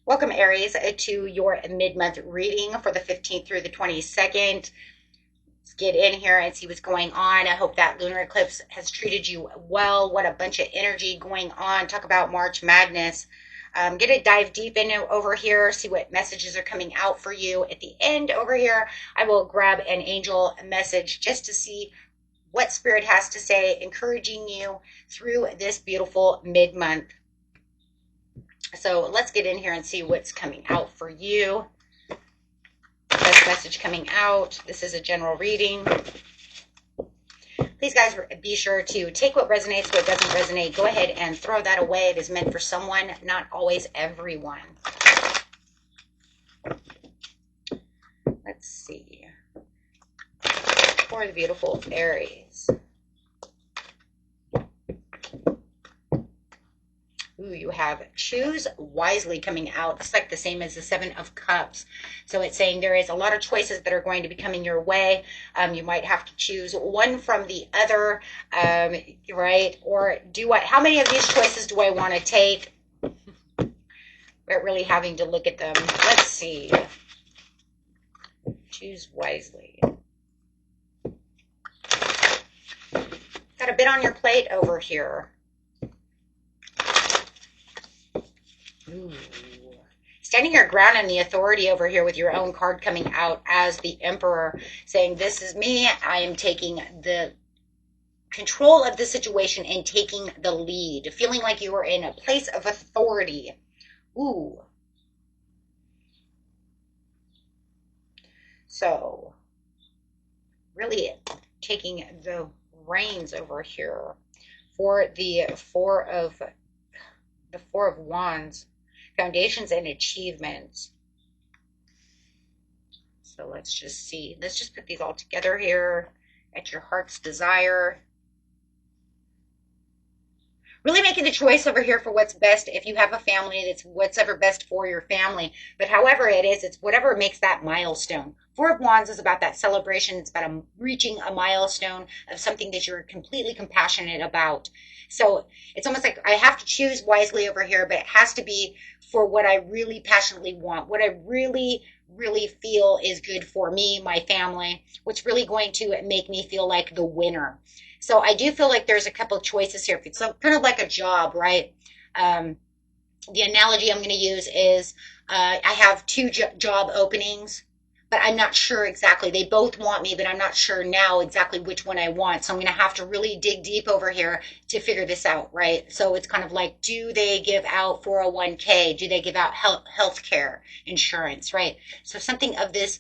Welcome, Aries, to your mid-month reading for the 15th through the 22nd. Let's get in here and see what's going on. I hope that lunar eclipse has treated you well. What a bunch of energy going on. Talk about March Madness. I'm going to dive deep into over here, see what messages are coming out for you. At the end over here, I will grab an angel message just to see what Spirit has to say, encouraging you through this beautiful mid-month. So let's get in here and see what's coming out for you. Best message coming out. This is a general reading. Please, guys, be sure to take what resonates, what doesn't resonate. Go ahead and throw that away. It is meant for someone, not always everyone. Let's see. For the beautiful Aries. Ooh, you have choose wisely coming out. It's like the same as the Seven of Cups. So it's saying there is a lot of choices that are going to be coming your way. You might have to choose one from the other, right? Or how many of these choices do I want to take? But really having to look at them. Let's see. Choose wisely. Got a bit on your plate over here. Ooh. Standing your ground and the authority over here with your own card coming out as the Emperor, saying, this is me. I am taking the control of the situation and taking the lead. Feeling like you are in a place of authority. Ooh. So, really taking the reins over here for the Four of Wands. Foundations and achievements. So let's just see. Let's just put these all together here at your heart's desire. Really making the choice over here for what's best. If you have a family, it's whatever best for your family. But however it is, it's whatever makes that milestone. Four of Wands is about that celebration. It's about reaching a milestone of something that you're completely compassionate about. So it's almost like I have to choose wisely over here, but it has to be for what I really passionately want, what I really, really feel is good for me, my family, what's really going to make me feel like the winner. So I do feel like there's a couple of choices here. It's kind of like a job, right? The analogy I'm going to use is I have two job openings, but I'm not sure exactly. They both want me, but I'm not sure now exactly which one I want. So I'm going to have to really dig deep over here to figure this out, right? So it's kind of like, do they give out 401k? Do they give out health care insurance, right? So something of this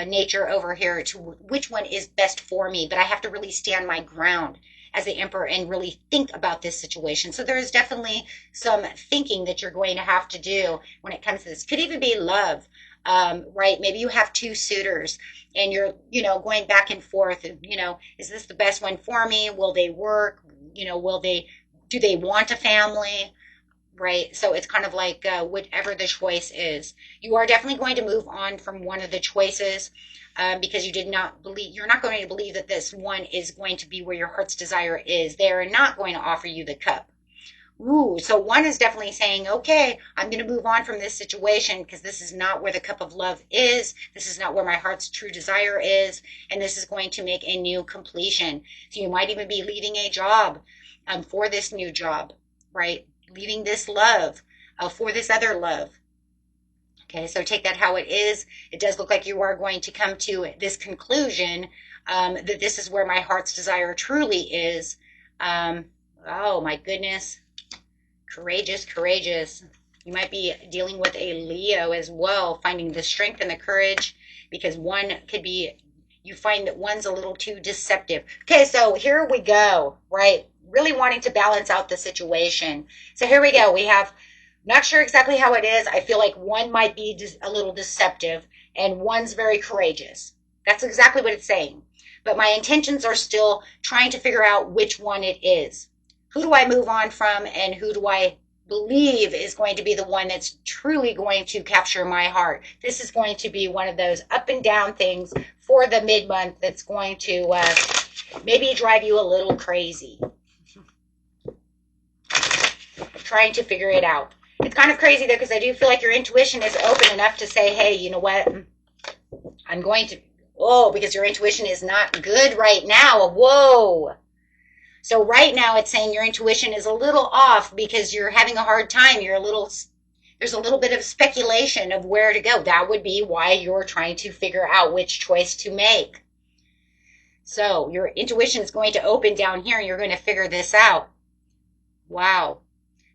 nature over here to which one is best for me, but I have to really stand my ground as the Emperor and really think about this situation. So there is definitely some thinking that you're going to have to do when it comes to this. Could even be love, right? Maybe you have two suitors and you're, going back and forth and, is this the best one for me? Will they work? Do they want a family? Right. So it's kind of like whatever the choice is, you are definitely going to move on from one of the choices because you're not going to believe that this one is going to be where your heart's desire is. They are not going to offer you the cup. Ooh, so one is definitely saying, okay, I'm going to move on from this situation because this is not where the cup of love is. This is not where my heart's true desire is. And this is going to make a new completion. So you might even be leaving a job for this new job, right? Leaving this love for this other love. Okay, so take that how it is. It does look like you are going to come to this conclusion that this is where my heart's desire truly is. Oh my goodness. Courageous, courageous. You might be dealing with a Leo as well, finding the strength and the courage because one could be, you find that one's a little too deceptive. Okay, so here we go, right? Really wanting to balance out the situation. So here we go. We have, not sure exactly how it is. I feel like one might be a little deceptive and one's very courageous. That's exactly what it's saying. But my intentions are still trying to figure out which one it is. Who do I move on from and who do I believe is going to be the one that's truly going to capture my heart. This is going to be one of those up and down things for the mid-month that's going to maybe drive you a little crazy. Trying to figure it out. It's kind of crazy though, because I do feel like your intuition is open enough to say, hey, you know what? I'm going to, because your intuition is not good right now. Whoa. So right now it's saying your intuition is a little off because you're having a hard time. There's a little bit of speculation of where to go. That would be why you're trying to figure out which choice to make. So your intuition is going to open down here and you're going to figure this out. Wow.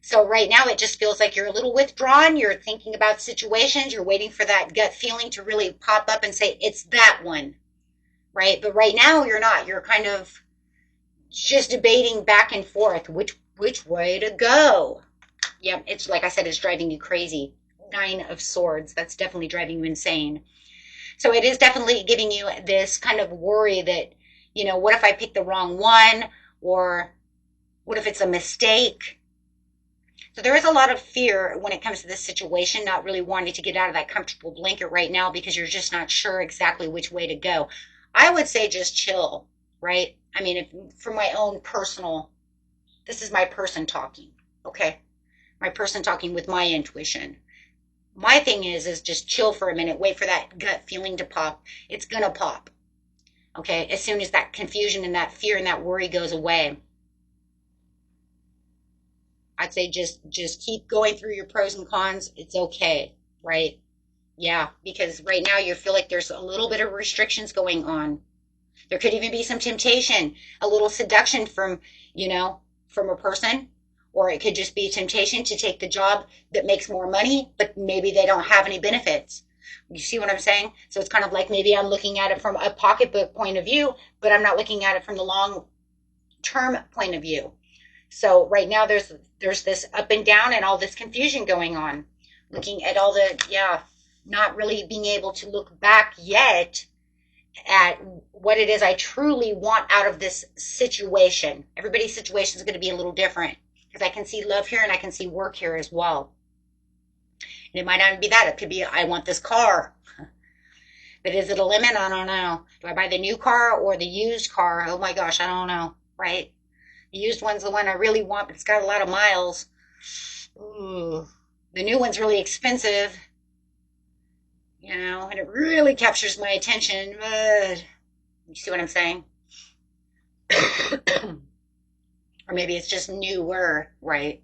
So right now it just feels like you're a little withdrawn. You're thinking about situations. You're waiting for that gut feeling to really pop up and say, it's that one, right? But right now you're not. You're kind of just debating back and forth which way to go. Yep, it's like I said, it's driving you crazy. 9 of Swords. That's definitely driving you insane. So it is definitely giving you this kind of worry that, you know, what if I pick the wrong one? Or what if it's a mistake? So there is a lot of fear when it comes to this situation, not really wanting to get out of that comfortable blanket right now because you're just not sure exactly which way to go. I would say just chill, right? I mean, for my own personal, this is my person talking, okay? My person talking with my intuition. My thing is just chill for a minute, wait for that gut feeling to pop. It's gonna pop, okay? As soon as that confusion and that fear and that worry goes away. I'd say just keep going through your pros and cons. It's okay, right? Yeah, because right now you feel like there's a little bit of restrictions going on. There could even be some temptation, a little seduction from, you know, from a person, or it could just be temptation to take the job that makes more money, but maybe they don't have any benefits. You see what I'm saying? So it's kind of like maybe I'm looking at it from a pocketbook point of view, but I'm not looking at it from the long term point of view. So right now there's this up and down and all this confusion going on. Looking at all the, not really being able to look back yet at what it is I truly want out of this situation. Everybody's situation is going to be a little different because I can see love here and I can see work here as well. And it might not be that. It could be I want this car. But is it a limit? I don't know. Do I buy the new car or the used car? Oh my gosh, I don't know, right? The used one's the one I really want, but it's got a lot of miles. Ooh. The new one's really expensive, you know, and it really captures my attention. But you see what I'm saying? Or maybe it's just newer, right?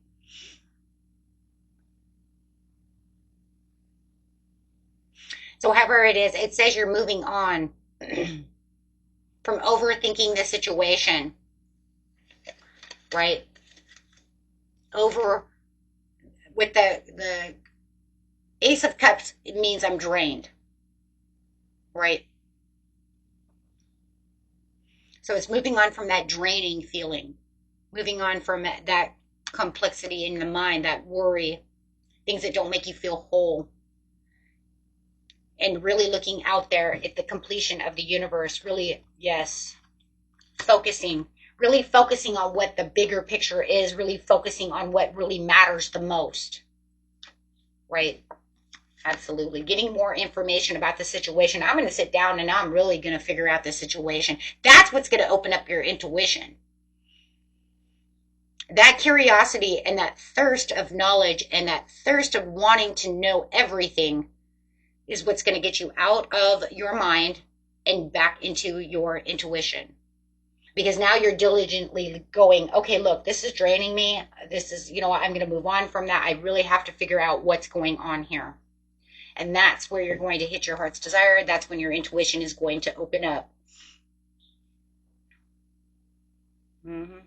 So however it is, it says you're moving on from overthinking the situation, right? Over with the Ace of Cups, it means I'm drained, right? So it's moving on from that draining feeling, moving on from that complexity in the mind, that worry, things that don't make you feel whole, and really looking out there at the completion of the universe, really, yes, focusing, really focusing on what the bigger picture is, really focusing on what really matters the most, right? Absolutely. Getting more information about the situation. I'm going to sit down and I'm really going to figure out the situation. That's what's going to open up your intuition. That curiosity and that thirst of knowledge and that thirst of wanting to know everything is what's going to get you out of your mind and back into your intuition. Because now you're diligently going, okay, look, this is draining me. This is, you know what, I'm going to move on from that. I really have to figure out what's going on here. And that's where you're going to hit your heart's desire. That's when your intuition is going to open up. Mm-hmm.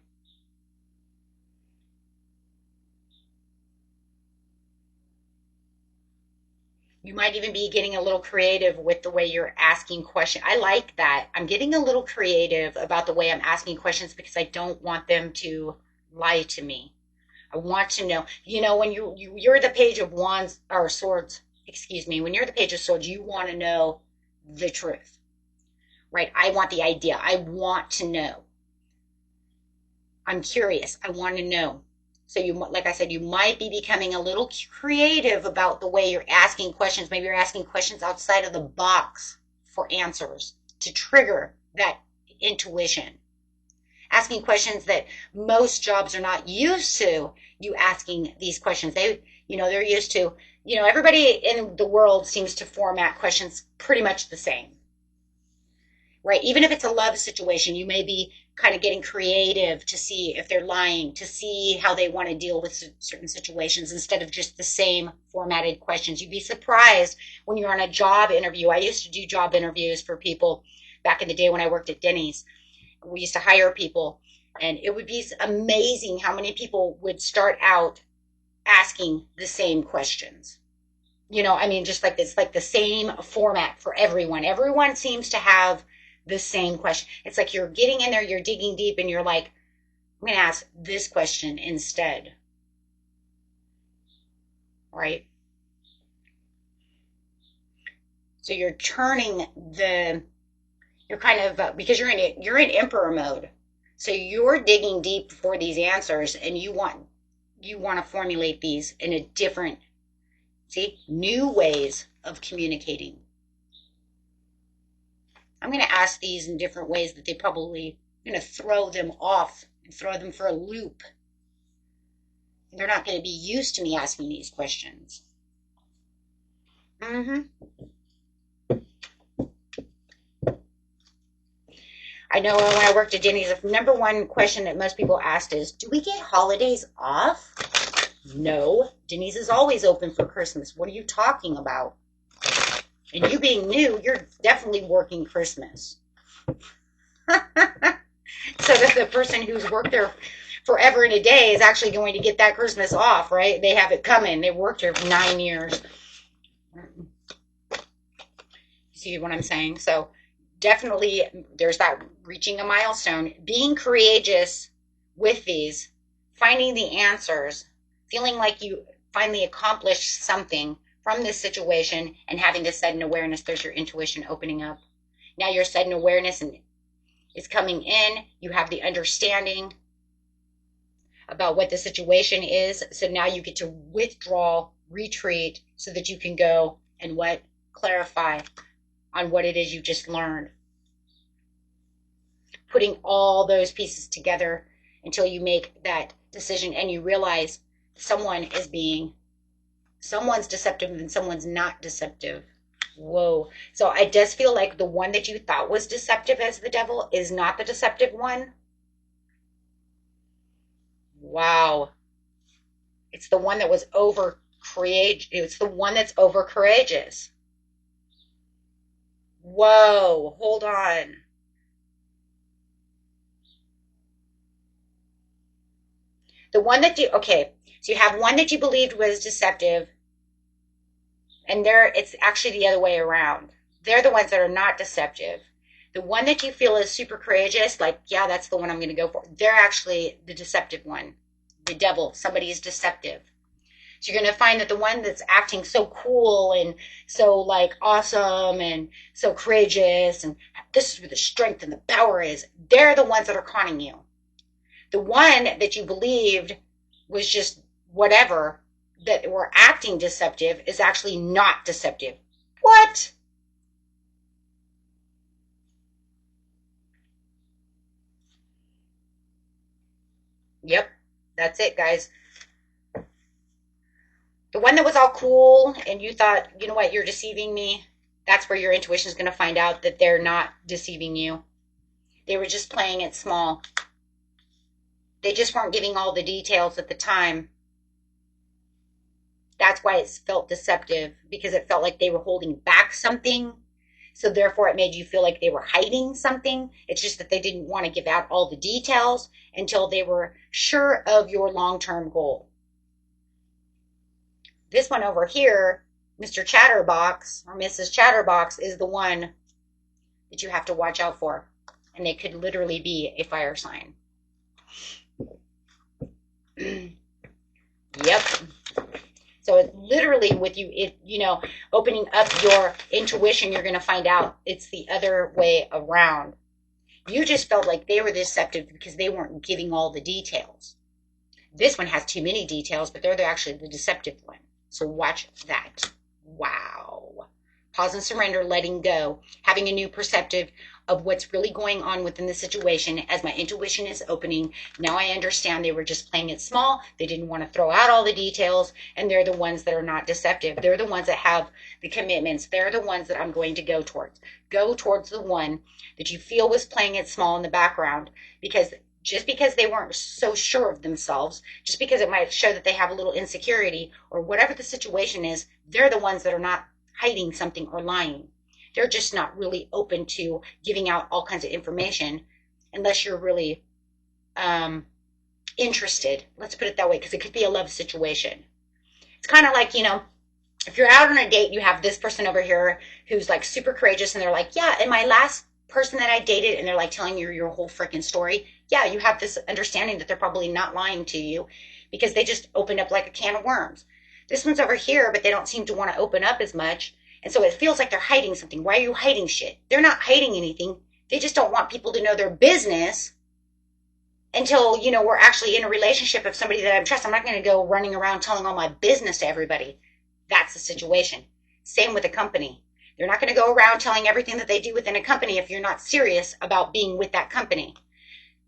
You might even be getting a little creative with the way you're asking questions. I like that. I'm getting a little creative about the way I'm asking questions because I don't want them to lie to me. I want to know, you know, when you're the page of wands or swords, excuse me, when you're the page of swords, you want to know the truth, right? I want the idea. I want to know. I'm curious. I want to know. So you, like I said, you might be becoming a little creative about the way you're asking questions. Maybe you're asking questions outside of the box for answers to trigger that intuition. Asking questions that most jobs are not used to, you asking these questions. They're used to, everybody in the world seems to format questions pretty much the same, right? Even if it's a love situation, you may be kind of getting creative to see if they're lying, to see how they want to deal with certain situations instead of just the same formatted questions. You'd be surprised when you're on a job interview. I used to do job interviews for people back in the day when I worked at Denny's. We used to hire people, and it would be amazing how many people would start out asking the same questions. Just like it's like the same format for everyone. Everyone seems to have the same question. It's like you're getting in there, you're digging deep, and you're like, I'm going to ask this question instead. Right? So you're turning you're kind of, because you're in emperor mode. So you're digging deep for these answers, and you want to formulate these in a different, new ways of communicating. I'm going to ask these in different ways that they probably going to throw them off and throw them for a loop. And they're not going to be used to me asking these questions. I know when I worked at Denny's, the number one question that most people asked is, do we get holidays off? No, Denny's is always open for Christmas. What are you talking about? And you being new, you're definitely working Christmas. So that the person who's worked there forever and a day is actually going to get that Christmas off, right? They have it coming. They worked here for 9 years. You see what I'm saying? So definitely there's that reaching a milestone, being courageous with these, finding the answers, feeling like you finally accomplished something from this situation, and having this sudden awareness. There's your intuition opening up. Now your sudden awareness is coming in. You have the understanding about what the situation is. So now you get to withdraw, retreat, so that you can go and clarify on what it is you just learned. Putting all those pieces together until you make that decision and you realize someone's deceptive and someone's not deceptive. Whoa. So it does feel like the one that you thought was deceptive as the devil is not the deceptive one. Wow. It's the one that was it's the one that's over courageous. Whoa, hold on. The one that so you have one that you believed was deceptive, and it's actually the other way around. They're the ones that are not deceptive. The one that you feel is super courageous, like, yeah, that's the one I'm going to go for. They're actually the deceptive one. The devil, somebody is deceptive. So you're going to find that the one that's acting so cool and so like awesome and so courageous, and this is where the strength and the power is, they're the ones that are conning you. The one that you believed was just whatever, that were acting deceptive, is actually not deceptive. What? Yep, that's it, guys. The one that was all cool and you thought, you know what, you're deceiving me, that's where your intuition is going to find out that they're not deceiving you. They were just playing it small. They just weren't giving all the details at the time. That's why it felt deceptive, because it felt like they were holding back something. So therefore it made you feel like they were hiding something. It's just that they didn't want to give out all the details until they were sure of your long-term goal. This one over here, Mr. Chatterbox or Mrs. Chatterbox, is the one that you have to watch out for. And they could literally be a fire sign. Yep. So it's literally with you, opening up your intuition, you're going to find out it's the other way around. You just felt like they were deceptive because they weren't giving all the details. This one has too many details, but they're actually the deceptive one. So watch that. Wow. Pause and surrender, letting go, having a new perspective of what's really going on within the situation. As my intuition is opening, now I understand they were just playing it small. They didn't want to throw out all the details, and they're the ones that are not deceptive. They're the ones that have the commitments. They're the ones that I'm going to go towards. Go towards the one that you feel was playing it small in the background, because just because they weren't so sure of themselves, just because it might show that they have a little insecurity or whatever the situation is, they're the ones that are not hiding something or lying. They're just not really open to giving out all kinds of information unless you're really interested. Let's put it that way, because it could be a love situation. It's kind of like, if you're out on a date, you have this person over here who's like super courageous, and they're like, yeah, and my last person that I dated, and they're like telling you your whole freaking story. Yeah, you have this understanding that they're probably not lying to you because they just opened up like a can of worms. This one's over here, but they don't seem to want to open up as much. And so it feels like they're hiding something. Why are you hiding shit? They're not hiding anything. They just don't want people to know their business until, we're actually in a relationship of somebody that I trust. I'm not going to go running around telling all my business to everybody. That's the situation. Same with a company. They're not going to go around telling everything that they do within a company if you're not serious about being with that company,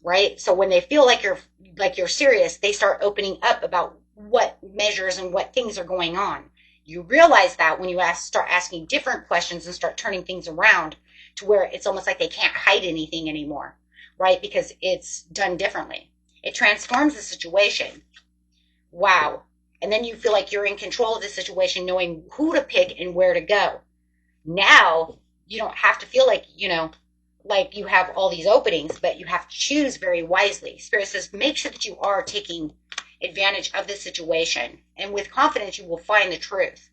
right? So when they feel like you're serious, they start opening up about what measures and what things are going on. You realize that when you start asking different questions and start turning things around to where it's almost like they can't hide anything anymore, right? Because it's done differently. It transforms the situation. Wow. And then you feel like you're in control of the situation, knowing who to pick and where to go. Now you don't have to feel like, like you have all these openings, but you have to choose very wisely. Spirit says, make sure that you are taking advantage of the situation, and with confidence you will find the truth.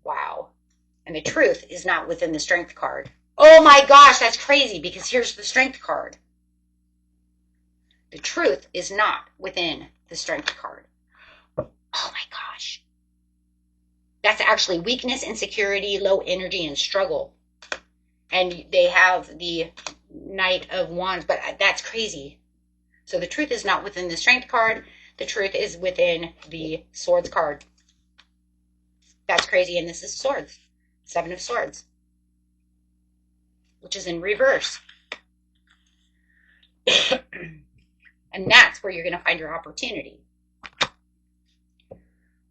Wow. And the truth is not within the strength card. Oh my gosh, that's crazy, because here's the strength card. The truth is not within the strength card. Oh my gosh. That's actually weakness, insecurity, low energy, and struggle. And they have the Knight of Wands, but that's crazy. So the truth is not within the strength card. The truth is within the Swords card. That's crazy. And this is Swords. 7 of Swords. Which is in reverse. And that's where you're going to find your opportunity.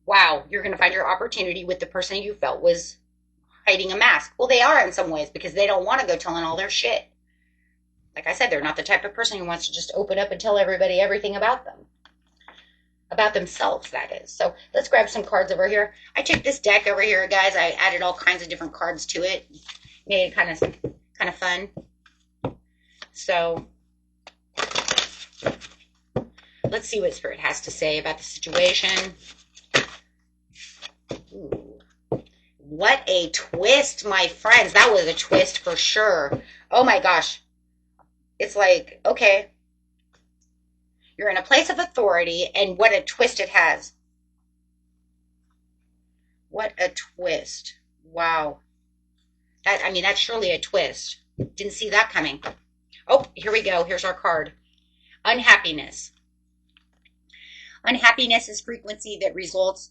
Wow, you're going to find your opportunity with the person you felt was hiding a mask. Well, they are in some ways, because they don't want to go telling all their shit. Like I said, they're not the type of person who wants to just open up and tell everybody everything about them. About themselves, that is. So let's grab some cards over here. I took this deck over here, guys. I added all kinds of different cards to it. Made it kind of fun. So let's see what Spirit has to say about the situation. Ooh. What a twist, my friends. That was a twist for sure. Oh my gosh. It's like, okay, you're in a place of authority, and what a twist it has. What a twist. Wow. That's surely a twist. Didn't see that coming. Oh, here we go. Here's our card. Unhappiness. Unhappiness is frequency that results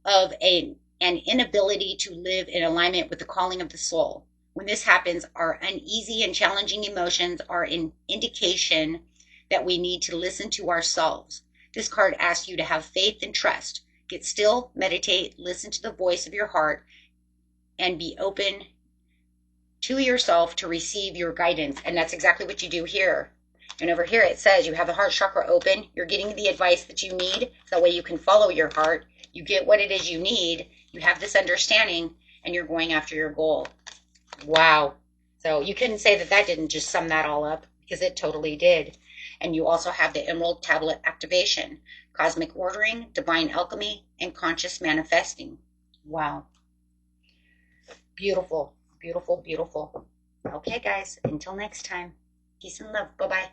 of an inability to live in alignment with the calling of the soul. When this happens, our uneasy and challenging emotions are an indication that we need to listen to ourselves. This card asks you to have faith and trust. Get still, meditate, listen to the voice of your heart, and be open to yourself to receive your guidance. And that's exactly what you do here. And over here it says you have the heart chakra open. You're getting the advice that you need. So that way you can follow your heart. You get what it is you need. You have this understanding, and you're going after your goal. Wow. So you couldn't say that didn't just sum that all up, because it totally did. And you also have the Emerald Tablet activation, cosmic ordering, divine alchemy, and conscious manifesting. Wow. Beautiful, beautiful, beautiful. Okay, guys, until next time. Peace and love. Bye-bye.